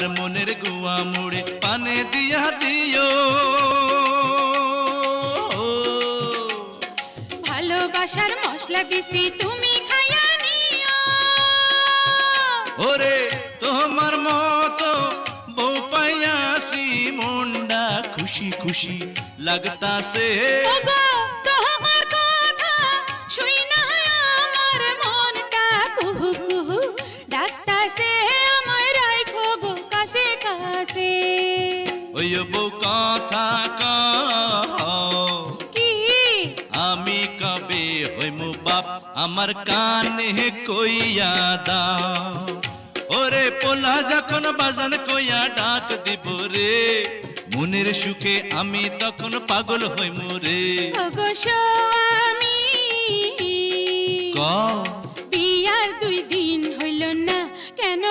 আমার মনের গুয়া মুড়ে পানে দিয়া দিও। ভালোবাসার মশলা দিছি তুমি খাইয়া নিও। ওরে তোমার মতো বউ পাইয়াছি মনটা খুশি খুশি লাগতাছে। ওগো তোমার কথা শুইনা আমার মনটা কুহু কুহু ডাকতাছে, আমায় রাখো গো কাছে কাছে। ওই বউ কথা কও কি আমি কবে হইমু বাপ আমার কানে কইয়া দাও। ওরে পোলা যখন বাজান কইয়া ডাক দিব রে, মনের সুখে আমি তখন পাগল হইমু রে। ওগো স্বামী কও বিয়ার 2 দিন হইল না কেন?